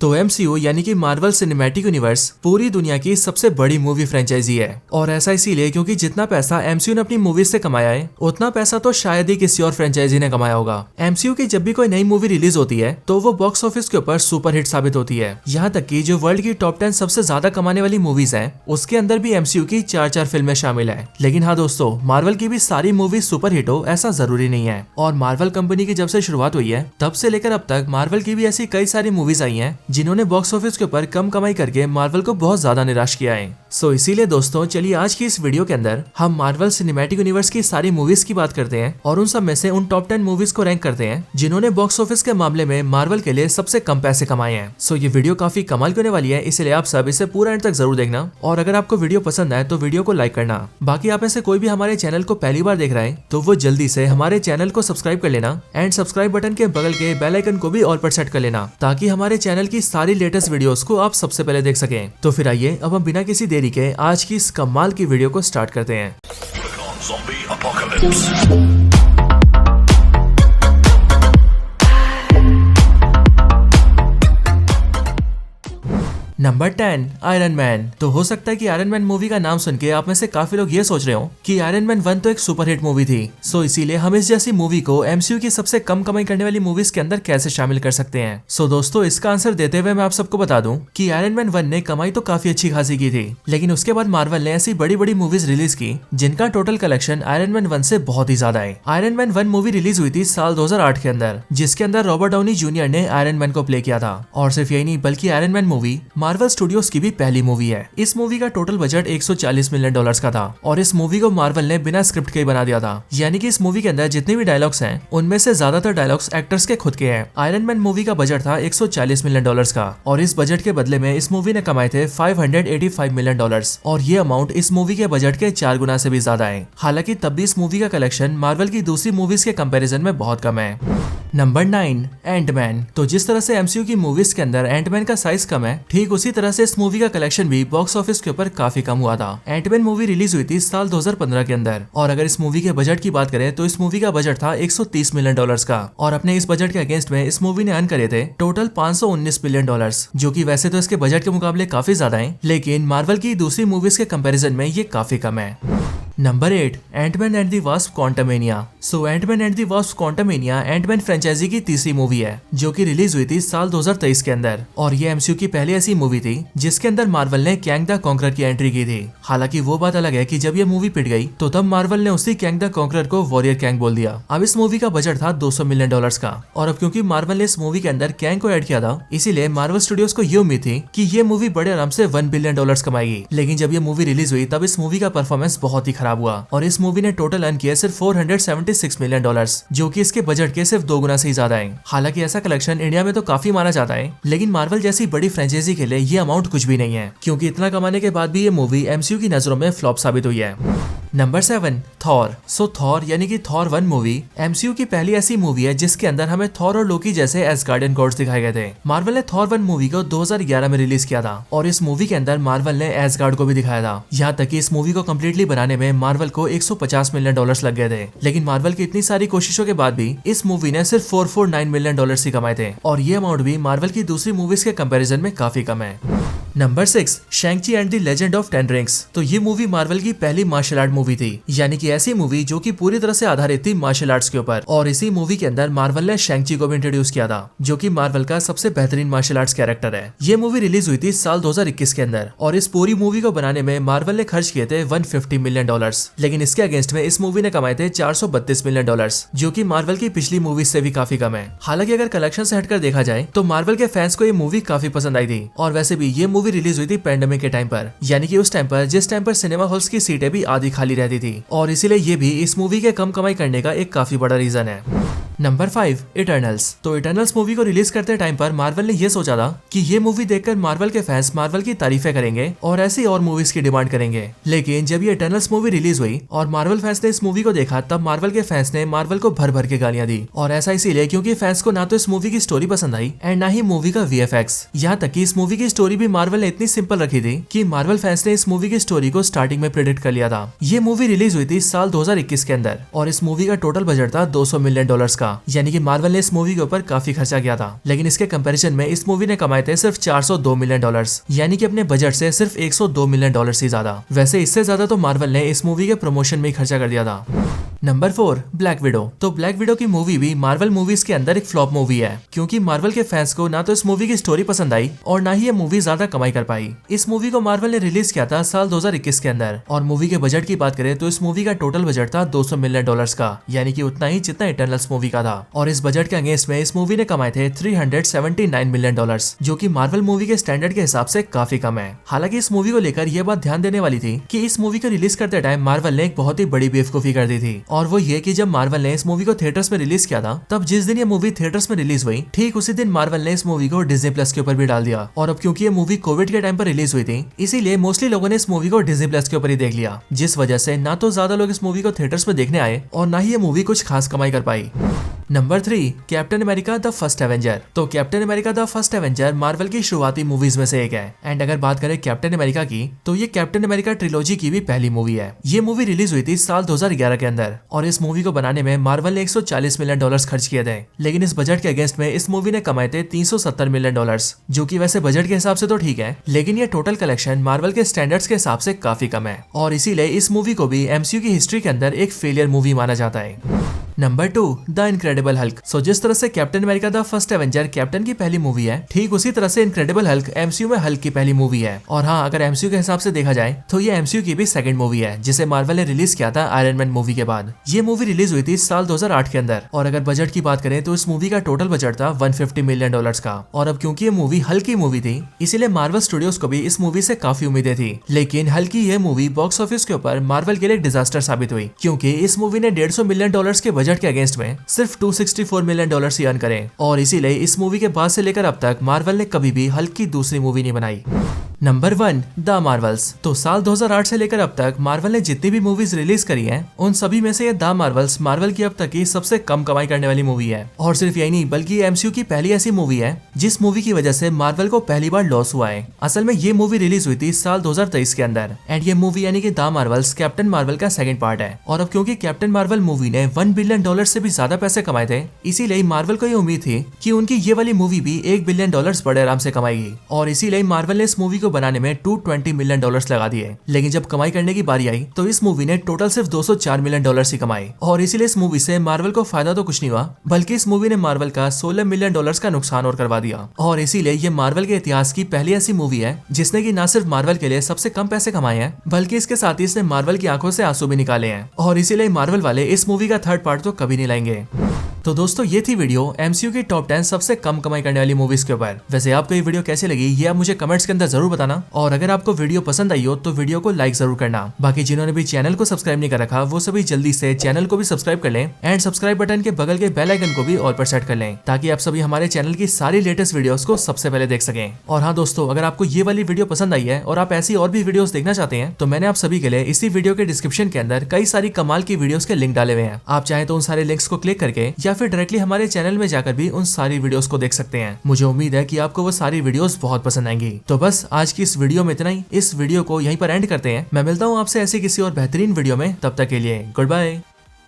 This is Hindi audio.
तो एमसीयू यानी कि मार्वल सिनेमैटिक यूनिवर्स पूरी दुनिया की सबसे बड़ी मूवी फ्रेंचाइजी है। और ऐसा इसीलिए क्योंकि जितना पैसा एमसीयू ने अपनी मूवीज से कमाया है उतना पैसा तो शायद ही किसी और फ्रेंचाइजी ने कमाया होगा। एमसीयू की जब भी कोई नई मूवी रिलीज होती है तो वो बॉक्स ऑफिस के ऊपर सुपर हिट साबित होती है। यहाँ तक कि जो वर्ल्ड की टॉप 10 सबसे ज्यादा कमाने वाली मूवीज हैं उसके अंदर भी एमसीयू की 4 फिल्में शामिल है। लेकिन हाँ दोस्तों, मार्वल की भी सारी मूवीज सुपर हिट हो ऐसा जरूरी नहीं है। और मार्वल कंपनी की जब से शुरुआत हुई है तब से लेकर अब तक मार्वल की भी ऐसी कई सारी मूवीज आई हैं जिन्होंने बॉक्स ऑफिस के ऊपर कम कमाई करके मार्वल को बहुत ज्यादा निराश किया है। सो इसीलिए दोस्तों चलिए आज की इस वीडियो के अंदर हम मार्वल सिनेमैटिक यूनिवर्स की सारी मूवीज की बात करते हैं और उन सब में से उन टॉप 10 मूवीज को रैंक करते हैं जिन्होंने बॉक्स ऑफिस के मामले में मार्वल के लिए सबसे कम पैसे कमाए हैं। सो ये वीडियो काफी कमाल की होने वाली है, इसलिए आप सब इसे पूरा एंड तक जरूर देखना। और अगर आपको वीडियो पसंद आए तो वीडियो को लाइक करना। बाकी आप में से कोई भी हमारे चैनल को पहली बार देख रहा है तो वो जल्दी से हमारे चैनल को सब्सक्राइब कर लेना एंड सब्सक्राइब बटन के बगल के बेल आइकन को भी ऑल पर सेट कर लेना ताकि हमारे चैनल की सारी लेटेस्ट वीडियोस को आप सबसे पहले देख सकें। तो फिर आइए अब हम बिना किसी देरी के आज की इस कमाल की वीडियो को स्टार्ट करते हैं। Number 10 iron man. तो हो सकता है कि आयरन मैन मूवी का नाम सुन के आप में से काफी लोग ये सोच रहे हो कि आयरन मैन 1 तो एक सुपर हिट मूवी थी, सो इसीलिए हम इस जैसी मूवी को एमसीयू की सबसे कम कमाई करने वाली मूवीज के अंदर कैसे शामिल कर सकते हैं। सो दोस्तों इसका आंसर देते हुए मैं आप सबको बता दूं कि आयरन मैन 1 ने कमाई तो काफी अच्छी खासी की थी, लेकिन उसके बाद मार्वल ने ऐसी बड़ी बड़ी मूवीज रिलीज की जिनका टोटल कलेक्शन आयरन मैन 1 से बहुत ही ज्यादा है। आयरन मैन 1 मूवी रिलीज हुई थी साल 2008 के अंदर, जिसके अंदर रॉबर्ट डाउनी जूनियर ने आयरन मैन को प्ले किया था। और सिर्फ यही नहीं बल्कि iron man movie Marvel studios की भी पहली मूवी है। इस मूवी का टोटल बजट $140 मिलियन का था और इस मूवी को मार्वल ने बिना स्क्रिप्ट के ही बना दिया था। यानी कि इस मूवी के अंदर जितने भी डायलॉग्स हैं उनमें से ज्यादातर डायलॉग्स एक्टर्स के खुद के हैं। आयरन मैन मूवी का बजट था $140 मिलियन का और इस बजट के बदले में इस मूवी ने कमाए थे $585 मिलियन और ये अमाउंट इस मूवी के बजट के 4 गुना से भी ज्यादा है। हालांकि तब भी इस मूवी का कलेक्शन मार्वल की दूसरी मूवीज के कंपैरिजन में बहुत कम है। Number 9 Ant Man. तो जिस तरह से एमसीयू की मूवीज के अंदर एंटमैन का साइज कम है, ठीक उसी तरह से इस मूवी का कलेक्शन भी बॉक्स ऑफिस के ऊपर काफी कम हुआ था। एंटमैन मूवी रिलीज हुई थी साल 2015 के अंदर और अगर इस मूवी के बजट की बात करें तो इस मूवी का बजट था $130 मिलियन का और अपने इस बजट के अगेंस्ट में इस मूवी ने अर्न करे थे टोटल $519 मिलियन, जो कि वैसे तो इसके बजट के मुकाबले काफी ज्यादा है, लेकिन मार्वल की दूसरी मूवीज के कंपैरिजन में ये काफी कम है। Number 8 Ant Man and the Wasp Quantumania. So Ant Man and the Wasp Quantumania Ant Man franchise की तीसरी मूवी है जो कि रिलीज हुई थी साल 2023 के अंदर और ये एमसीयू की पहली ऐसी मूवी थी जिसके अंदर मार्वल ने कैंग द कॉन्करर की एंट्री की थी। हालांकि वो बात अलग है कि जब ये मूवी पिट गई तो तब मार्वल ने उसी कैंग द कॉन्करर को वॉरियर कैंग बोल दिया। अब इस मूवी का बजट था $200 मिलियन का और अब क्योंकि मार्वल ने इस मूवी के अंदर कैंग को ऐड किया था इसीलिए मार्वल स्टूडियोज को ये उम्मीद थी कि ये मूवी बड़े आराम से $1 बिलियन कमाएगी। लेकिन जब ये मूवी रिलीज हुई तब इस मूवी का परफॉर्मेंस बहुत ही खराब हुआ और इस मूवी ने टोटल अर्न किया सिर्फ $476 मिलियन, जो कि इसके बजट के सिर्फ 2 गुना से ही ज्यादा है। हालांकि ऐसा कलेक्शन इंडिया में तो काफी माना जाता है, लेकिन मार्वल जैसी बड़ी फ्रेंचाइजी के लिए ये अमाउंट कुछ भी नहीं है, क्योंकि इतना कमाने के बाद भी ये मूवी एमसीयू की नजरों में फ्लॉप साबित हुई है। Number 7 Thor. सो थॉर यानी कि थॉर 1 मूवी एमसीयू की पहली ऐसी मूवी है जिसके अंदर हमें थॉर और लोकी जैसे एसगार्डियन गॉड्स दिखाए गए थे। मार्वल ने थॉर 1 मूवी को 2011 में रिलीज किया था और इस मूवी के अंदर मार्वल ने एसगार्ड को भी दिखाया था। यहाँ तक कि इस मूवी को कम्प्लीटली बनाने में मार्वल को $150 मिलियन लग गए थे, लेकिन मार्वल की इतनी सारी कोशिशों के बाद भी इस मूवी ने सिर्फ $449 मिलियन ही कमाए थे और ये अमाउंट भी मार्वल की दूसरी मूवीज के कंपैरिजन में काफी कम है। Number 6 शैंग-ची and the legend of 10 rings. तो ये मूवी मार्वल की पहली मार्शल आर्ट मूवी थी, यानी कि ऐसी मूवी जो कि पूरी तरह से आधारित थी मार्शल आर्ट्स के ऊपर। और इसी मूवी के अंदर मार्वल ने शैंग-ची को भी इंट्रोड्यूस किया था जो कि मार्वल का सबसे बेहतरीन मार्शल आर्ट्स कैरेक्टर है। ये मूवी रिलीज हुई थी साल 2021 के अंदर और इस पूरी मूवी को बनाने में मार्वल ने खर्च किए थे $150 मिलियन, लेकिन इसके अगेंस्ट में इस मूवी ने कमाए थे $432 मिलियन, जो कि मार्वल की पिछली मूवीज से भी काफी कम है। हालांकि अगर कलेक्शन से हटकर देखा जाए तो मार्वल के फैंस को ये मूवी काफी पसंद आई थी और वैसे भी ये मूवी रिलीज हुई थी पैंडेमिक के टाइम पर, यानी कि उस टाइम पर जिस टाइम पर सिनेमा हॉल्स की सीटें भी आधी खाली रहती थी और इसीलिए ये भी इस मूवी के कम कमाई करने का एक काफी बड़ा रीजन है। Number 5 Eternals. तो इटर्नल्स मूवी को रिलीज करते टाइम पर मार्वल ने यह सोचा था कि ये मूवी देखकर मार्वल के फैंस मार्वल की तारीफें करेंगे और ऐसी और मूवीज की डिमांड करेंगे। लेकिन जब ये इटर्नल्स मूवी रिलीज हुई और मार्वल फैंस ने इस मूवी को देखा तब मार्वल के फैंस ने मार्वल को भर भर के गालियां दी और ऐसा इसीलिए क्योंकि फैंस को ना तो इस मूवी की स्टोरी पसंद आई एंड ना ही मूवी का वीएफएक्स। यहाँ तक कि इस मूवी की स्टोरी भी मार्वल ने इतनी सिंपल रखी थी कि मार्वल फैंस ने इस मूवी की स्टोरी को स्टार्टिंग में प्रेडिक्ट कर लिया था। ये मूवी रिलीज हुई थी साल 2021 के अंदर और इस मूवी का टोटल बजट था $200 मिलियन का, यानी कि मार्वल ने इस मूवी के ऊपर काफी खर्चा किया था। लेकिन इसके कंपैरिजन में इस मूवी ने कमाए थे सिर्फ $402 मिलियन, यानी कि अपने बजट से सिर्फ $102 मिलियन ही ज्यादा। वैसे इससे ज्यादा तो मार्वल ने इस मूवी के प्रमोशन में ही खर्चा कर दिया था। Number 4, black window. तो ब्लैक विडो की मूवी भी मार्वल मूवीज के अंदर एक फ्लॉप मूवी है, क्योंकि मार्वल के फैंस को ना तो इस मूवी की स्टोरी पसंद आई और ना ही ये मूवी ज्यादा कमाई कर पाई। इस मूवी को मार्वल ने रिलीज किया था साल 2021 के अंदर, और मूवी के बजट की बात करें तो इस मूवी का टोटल बजट था $200 मिलियन का, यानी कि उतना ही जितना इटर्नल्स मूवी का था। और इस बजट के अगेंस्ट में इस मूवी ने कमाए थे $379 मिलियन, जो कि मार्वल मूवी के स्टैंडर्ड के हिसाब से काफी कम है। हालांकि इस मूवी को लेकर यह बात ध्यान देने वाली थी कि इस मूवी को रिलीज करते टाइम मार्वल ने एक बहुत ही बड़ी बेवकूफी कर दी थी, और वो ये कि जब मार्वल ने इस मूवी को थिएटर्स में रिलीज किया था, तब जिस दिन ये मूवी थिएटर्स में रिलीज हुई ठीक उसी दिन मार्वल ने इस मूवी को डिज्नी प्लस के ऊपर भी डाल दिया। और अब क्योंकि ये मूवी कोविड के टाइम पर रिलीज हुई थी, इसीलिए मोस्टली लोगों ने इस मूवी को डिज्नी प्लस के ऊपर ही देख लिया, जिस वजह से ना तो ज्यादा लोग इस मूवी को थिएटर्स में देखने आए और ना ही ये मूवी कुछ खास कमाई कर पाई। Number 3, Captain America the First Avenger. तो Captain America the First Avenger Marvel की शुरुआती मूवीज में से एक है। एंड अगर बात करें कैप्टन अमेरिका की, तो ये कैप्टन अमेरिका ट्रिलॉजी की भी पहली मूवी है। ये मूवी रिलीज हुई थी साल 2011 के अंदर, और इस मूवी को बनाने में मार्वल ने $140 मिलियन खर्च किए थे। लेकिन इस बजट के अगेंस्ट में इस मूवी ने कमाए थे $370 मिलियन, जो कि वैसे बजट के हिसाब से तो ठीक है, लेकिन ये टोटल कलेक्शन मार्वल के स्टैंडर्ड्स के हिसाब से काफी कम है, और इसीलिए इस मूवी को भी एमसीयू की हिस्ट्री के अंदर एक फेलियर मूवी माना जाता है। Number 2, the Incredible Hulk. So जिस तरह से Captain America the First Avenger Captain की पहली मूवी है, ठीक उसी तरह से इनक्रेडिबल हल्क एमसीयू में हल्क की पहली मूवी है। और हाँ, अगर एमसीयू के हिसाब से देखा जाए तो ये एमसीयू की भी सेकंड मूवी है, जिसे मार्वल ने रिलीज किया था आयरन मैन मूवी के बाद। ये मूवी रिलीज हुई थी साल 2008 के अंदर, और अगर बजट की बात करें तो इस मूवी का टोटल बजट था $150 मिलियन का। और अब क्योंकि ये मूवी हल्क की मूवी थी, इसीलिए मार्वल स्टूडियोज को भी इस मूवी से काफी उम्मीदें थी। लेकिन हल्क की ये मूवी बॉक्स ऑफिस के ऊपर मार्वल के लिए डिजास्टर साबित हुई, क्योंकि इस मूवी ने $150 मिलियन के बजट के अगेंस्ट में सिर्फ $264 मिलियन ही अर्न करे, और इसीलिए इस मूवी के बाद से लेकर अब तक मार्वल ने कभी भी हल्क की दूसरी मूवी नहीं बनाई। Number 1, the Marvels. तो साल 2008 से लेकर अब तक मार्वल ने जितनी भी मूवीज रिलीज करी हैं, उन सभी में से ये द मार्वल्स मार्वल की अब तक की सबसे कम कमाई करने वाली मूवी है। और सिर्फ यही नहीं, बल्कि एमसीयू की पहली ऐसी मूवी है जिस मूवी की वजह से मार्वल को पहली बार लॉस हुआ है। असल में ये मूवी रिलीज हुई थी साल 2023 के अंदर, एंड ये मूवी यानी कि द मार्वल्स कैप्टन मार्वल का सेकंड पार्ट है। और अब क्योंकि कैप्टन मार्वल मूवी ने $1 बिलियन से भी ज्यादा पैसे कमाए थे, इसीलिए मार्वल को ये उम्मीद थी कि उनकी ये वाली मूवी भी $1 बिलियन बड़े आराम से कमाएगी, और इसीलिए मार्वल ने इस मूवी को बनाने में $220 मिलियन लगा दिए। लेकिन जब कमाई करने की बारी आई तो इस मूवी ने टोटल सिर्फ $204 मिलियन ही कमाए, और इसीलिए इस मूवी से मार्वल को फायदा तो कुछ नहीं हुआ, बल्कि इस मूवी ने मार्वल का $16 मिलियन का नुकसान और करवा दिया। और इसीलिए ये मार्वल के इतिहास की पहली ऐसी मूवी है जिसने की न सिर्फ मार्वल के लिए सबसे कम पैसे कमाए हैं, बल्कि इसके साथ ही इसने मार्वल की आंखों से आंसू भी निकाले हैं। और इसीलिए मार्वल वाले इस मूवी का थर्ड पार्ट तो कभी नहीं लाएंगे। तो दोस्तों, ये थी वीडियो एमसीयू की टॉप 10 सबसे कम कमाई करने वाली मूवीज के ऊपर। वैसे आपको ये वीडियो कैसी लगी ये आप मुझे कमेंट्स के अंदर जरूर बताना, और अगर आपको वीडियो पसंद आई हो तो वीडियो को लाइक जरूर करना। बाकी जिन्होंने भी चैनल को सब्सक्राइब नहीं कर रखा, वो सभी जल्दी से चैनल को भी सब्सक्राइब कर लें, एंड सब्सक्राइब बटन के बगल के बेल आइकन को भी ऑल पर सेट कर लें, ताकि आप सभी हमारे चैनल की सारी लेटेस्ट वीडियोस को सबसे पहले देख सकें। और हाँ दोस्तों, अगर आपको ये वाली वीडियो पसंद आई है और आप ऐसी और भी वीडियोस देखना चाहते हैं, तो मैंने आप सभी के लिए इसी वीडियो के डिस्क्रिप्शन के अंदर कई सारी कमाल की वीडियोस के लिंक डाले हुए हैं। आप चाहें तो उन सारे लिंक्स को क्लिक करके या फिर डायरेक्टली हमारे चैनल में जाकर भी उन सारी वीडियोस को देख सकते हैं। मुझे उम्मीद है कि आपको वो सारी वीडियोस बहुत पसंद आएंगी। तो बस आज की इस वीडियो में इतना ही। इस वीडियो को यहीं पर एंड करते हैं। मैं मिलता हूँ आपसे ऐसी किसी और बेहतरीन वीडियो में, तब तक के लिए गुड बाय।